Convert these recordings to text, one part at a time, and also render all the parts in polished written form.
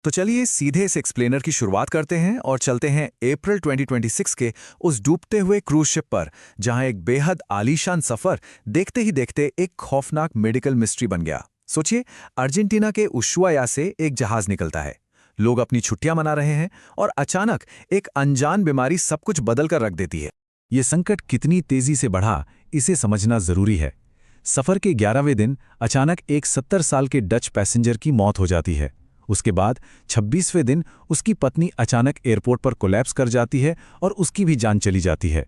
तो चलिए सीधे इस एक्सप्लेनर की शुरुआत करते हैं और चलते हैं अप्रैल 2026 के उस डूबते हुए क्रूज शिप पर, जहां एक बेहद आलीशान सफर देखते ही देखते एक खौफनाक मेडिकल मिस्ट्री बन गया। सोचिए, अर्जेंटीना के उशुआया से एक जहाज निकलता है। लोग अपनी छुट्टियां मना रहे हैं और अचानक एक अनजान बीमारी सब कुछ बदल कर रख देती है। ये संकट कितनी तेजी से बढ़ा, इसे समझना जरूरी है। सफर के 11वें दिन अचानक एक 70 साल के डच पैसेंजर की मौत हो जाती है। उसके बाद 26वें दिन उसकी पत्नी अचानक एयरपोर्ट पर कोलैप्स कर जाती है और उसकी भी जान चली जाती है।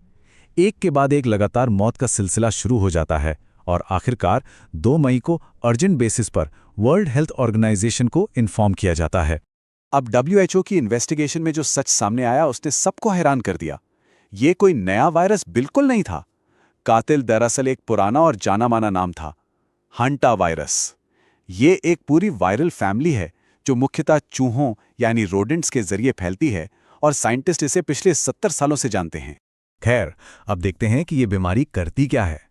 एक के बाद एक लगातार मौत का सिलसिला शुरू हो जाता है और आखिरकार 2 मई को अर्जेंट बेसिस पर वर्ल्ड हेल्थ ऑर्गेनाइजेशन को इन्फॉर्म किया जाता है। अब डब्ल्यूएचओ की इन्वेस्टिगेशन में जो सच सामने आया उसने सबको हैरान कर दिया। ये कोई नया वायरस बिल्कुल नहीं था। कातिल दरअसल एक पुराना और जाना माना नाम था, हंटा वायरस। ये एक पूरी वायरल फैमिली है जो मुख्यतः चूहों यानी रोडेंट्स के जरिए फैलती है और साइंटिस्ट इसे पिछले 70 सालों से जानते हैं। खैर, अब देखते हैं कि ये बीमारी करती क्या है।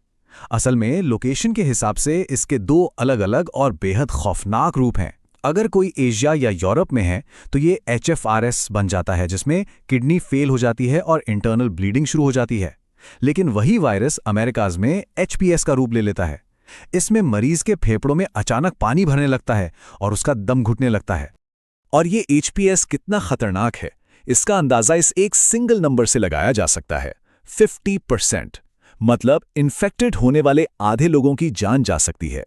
असल में लोकेशन के हिसाब से इसके 2 अलग-अलग और बेहद खौफनाक रूप हैं। अगर कोई एशिया या यूरोप में है तो ये HFRS बन जाता है, जिसमें किडनी फेल हो जाती है और इंटरनल ब्लीडिंग शुरू हो जाती है। लेकिन वही वायरस अमेरिकाज में HPS का रूप ले लेता है। इसमें मरीज के फेफड़ों में अचानक पानी भरने लगता है और उसका दम घुटने लगता है। और ये HPS कितना खतरनाक है, इसका अंदाजा इस एक सिंगल नंबर से लगाया जा सकता है, 50%। मतलब इन्फेक्टेड होने वाले आधे लोगों की जान जा सकती है।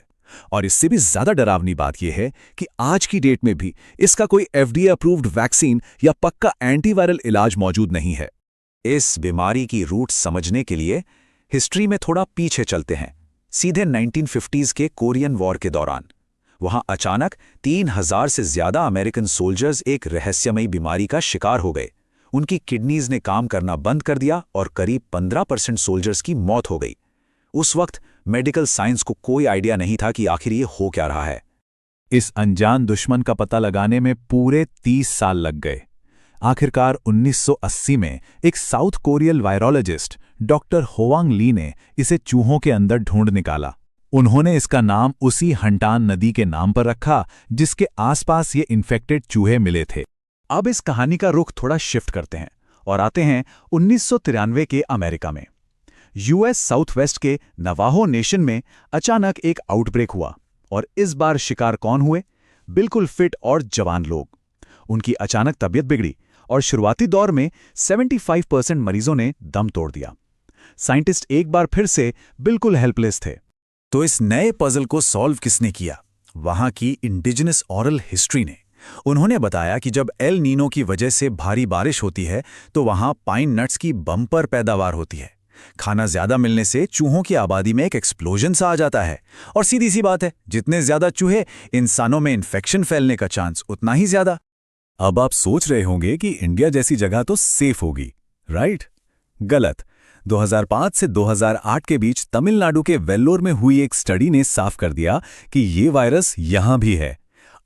और इससे भी ज्यादा डरावनी बात यह है कि आज की डेट में भी इसका कोई FDA अप्रूव्ड वैक्सीन या पक्का एंटीवायरल इलाज मौजूद नहीं है। इस बीमारी की रूट समझने के लिए हिस्ट्री में थोड़ा पीछे चलते हैं, सीधे 1950s के कोरियन वॉर के दौरान। वहां अचानक 3000 से ज्यादा अमेरिकन सोल्जर्स एक रहस्यमयी बीमारी का शिकार हो गए। उनकी किडनीज ने काम करना बंद कर दिया और करीब 15% सोल्जर्स की मौत हो गई। उस वक्त मेडिकल साइंस को कोई आइडिया नहीं था कि आखिर ये हो क्या रहा है। इस अनजान दुश्मन का पता लगाने में पूरे 30 साल लग गए। आखिरकार 1980 में एक साउथ कोरियन वायरोलॉजिस्ट डॉक्टर होवांग ली ने इसे चूहों के अंदर ढूंढ निकाला। उन्होंने इसका नाम उसी हंटान नदी के नाम पर रखा जिसके आसपास ये इन्फेक्टेड चूहे मिले थे। अब इस कहानी का रुख थोड़ा शिफ्ट करते हैं और आते हैं 1993 के अमेरिका में। US साउथ वेस्ट के नवाहो नेशन में अचानक एक आउटब्रेक हुआ और इस बार शिकार कौन हुए? बिल्कुल फिट और जवान लोग। उनकी अचानक तबीयत बिगड़ी और शुरुआती दौर में 75% मरीजों ने दम तोड़ दिया। साइंटिस्ट एक बार फिर से बिल्कुल हेल्पलेस थे। तो इस नए पजल को सॉल्व किसने किया? वहां की इंडिजिनस ऑरल हिस्ट्री ने। उन्होंने बताया कि जब एल नीनो की वजह से भारी बारिश होती है तो वहां पाइन नट्स की बम्पर पैदावार होती है। खाना ज्यादा मिलने से चूहों की आबादी में एक एक्सप्लोजन सा आ जाता है। और सीधी सी बात है, जितने ज्यादा चूहे, इंसानों में इन्फेक्शन फैलने का चांस उतना ही ज्यादा। अब आप सोच रहे होंगे कि इंडिया जैसी जगह तो सेफ होगी, राइट? गलत। 2005 से 2008 के बीच तमिलनाडु के वेल्लोर में हुई एक स्टडी ने साफ कर दिया कि ये वायरस यहां भी है।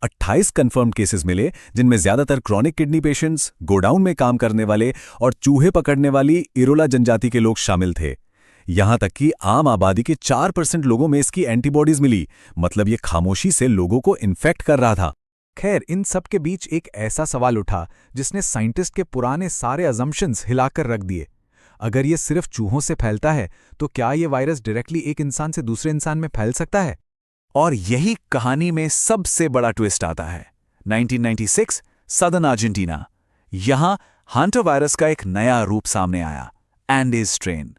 28 कंफर्म्ड केसेस मिले, जिनमें ज्यादातर क्रॉनिक किडनी पेशेंट्स, गोडाउन में काम करने वाले और चूहे पकड़ने वाली इरोला जनजाति के लोग शामिल थे। यहां तक कि आम आबादी के 4% लोगों में इसकी एंटीबॉडीज मिली। मतलब ये खामोशी से लोगों को इन्फेक्ट कर रहा था। खैर, इन सब के बीच एक ऐसा सवाल उठा जिसने साइंटिस्ट के पुराने सारे अजम्पशंस हिलाकर रख दिए। अगर ये सिर्फ चूहों से फैलता है तो क्या ये वायरस डायरेक्टली एक इंसान से दूसरे इंसान में फैल सकता है? और यही कहानी में सबसे बड़ा ट्विस्ट आता है। 1996 सदर्न अर्जेंटीना। यहां हंटर वायरस का एक नया रूप सामने आया, एंडीज स्ट्रेन।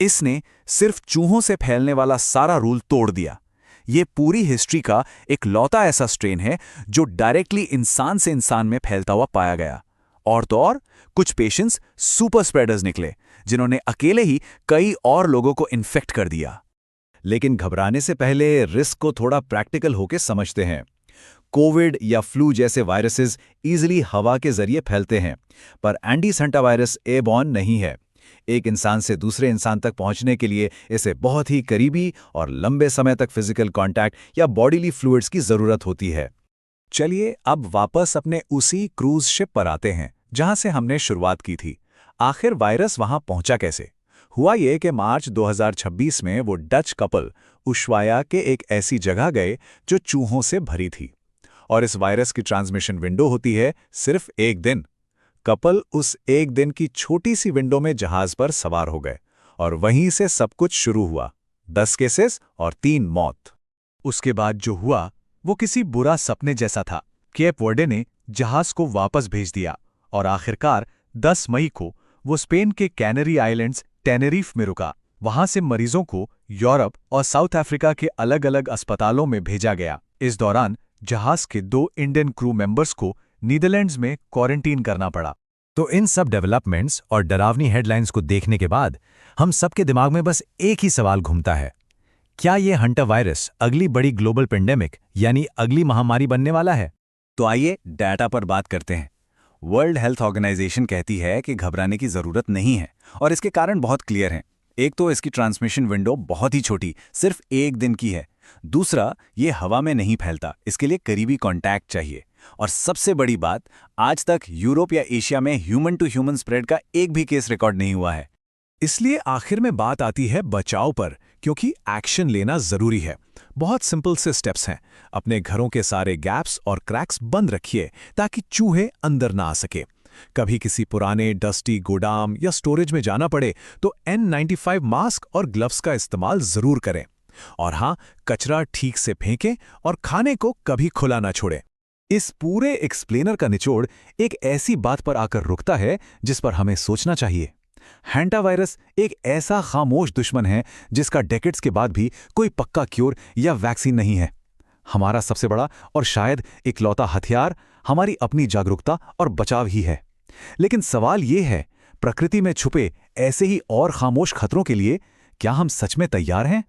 इसने सिर्फ चूहों से फैलने वाला सारा रूल तोड़ दिया। ये पूरी हिस्ट्री का एक लौता ऐसा स्ट्रेन है जो डायरेक्टली इंसान से इंसान में फैलता हुआ पाया गया। और तो और कुछ पेशेंट्स सुपर स्प्रेडर्स निकले, जिन्होंने अकेले ही कई और लोगों को इन्फेक्ट कर दिया। लेकिन घबराने से पहले रिस्क को थोड़ा प्रैक्टिकल होकर समझते हैं। कोविड या फ्लू जैसे वायरसेस इजीली हवा के जरिए फैलते हैं, पर एंडीज हंटा वायरस एयरबॉर्न नहीं है। एक इंसान से दूसरे इंसान तक पहुंचने के लिए इसे बहुत ही करीबी और लंबे समय तक फिजिकल कांटेक्ट या बॉडीली फ्लूइड्स की जरूरत होती है। चलिए अब वापस अपने उसी क्रूज शिप पर आते हैं जहां से हमने शुरुआत की थी। आखिर वायरस वहां पहुंचा कैसे? हुआ ये कि मार्च 2026 में वो डच कपल उशुआया के एक ऐसी जगह गए जो चूहों से भरी थी। और इस वायरस की ट्रांसमिशन विंडो होती है सिर्फ 1 दिन। कपल उस 1 दिन की छोटी सी विंडो में जहाज पर सवार हो गए और वहीं से सब कुछ शुरू हुआ। 10 केसेस और 3 मौत। उसके बाद जो हुआ वो किसी बुरा सपने जैसा था। केप वर्डे ने जहाज को वापस भेज दिया और आखिरकार 10 मई को वो स्पेन के कैनरी आइलैंड्स टेनेरिफ में रुका। वहां से मरीजों को यूरोप और साउथ अफ्रीका के अलग-अलग अस्पतालों में भेजा गया। इस दौरान जहाज के 2 इंडियन क्रू मेंबर्स को नीदरलैंड्स में क्वारंटीन करना पड़ा। तो इन सब डेवलपमेंट्स और डरावनी हेडलाइंस को देखने के बाद हम सबके दिमाग में बस एक ही सवाल घूमता है, क्या ये हंटर वायरस अगली बड़ी ग्लोबल पेंडेमिक यानी अगली महामारी बनने वाला है? तो आइए डाटा पर बात करते हैं। वर्ल्ड हेल्थ ऑर्गेनाइजेशन कहती है कि घबराने की जरूरत नहीं है और इसके कारण बहुत क्लियर हैं। एक तो इसकी ट्रांसमिशन विंडो बहुत ही छोटी, सिर्फ 1 दिन की है। दूसरा, ये हवा में नहीं फैलता, इसके लिए करीबी कांटेक्ट चाहिए। और सबसे बड़ी बात, आज तक यूरोप या एशिया में ह्यूमन टू ह्यूमन स्प्रेड का एक भी केस रिकॉर्ड नहीं हुआ है। इसलिए आखिर में बात आती है बचाव पर, क्योंकि एक्शन लेना जरूरी है। बहुत सिंपल से स्टेप्स हैं। अपने घरों के सारे गैप्स और क्रैक्स बंद रखिए ताकि चूहे अंदर ना आ सके। कभी किसी पुराने डस्टी गोदाम या स्टोरेज में जाना पड़े तो N95 मास्क और ग्लव्स का इस्तेमाल जरूर करें। और हाँ, कचरा ठीक से फेंकें और खाने को कभी खुला ना छोड़ें। इस पूरे एक्सप्लेनर का निचोड़ एक ऐसी बात पर आकर रुकता है जिस पर हमें सोचना चाहिए। हैंटावायरस एक ऐसा खामोश दुश्मन है जिसका डेकेड्स के बाद भी कोई पक्का क्योर या वैक्सीन नहीं है। हमारा सबसे बड़ा और शायद इकलौता हथियार हमारी अपनी जागरूकता और बचाव ही है। लेकिन सवाल ये है, प्रकृति में छुपे ऐसे ही और खामोश खतरों के लिए क्या हम सच में तैयार हैं?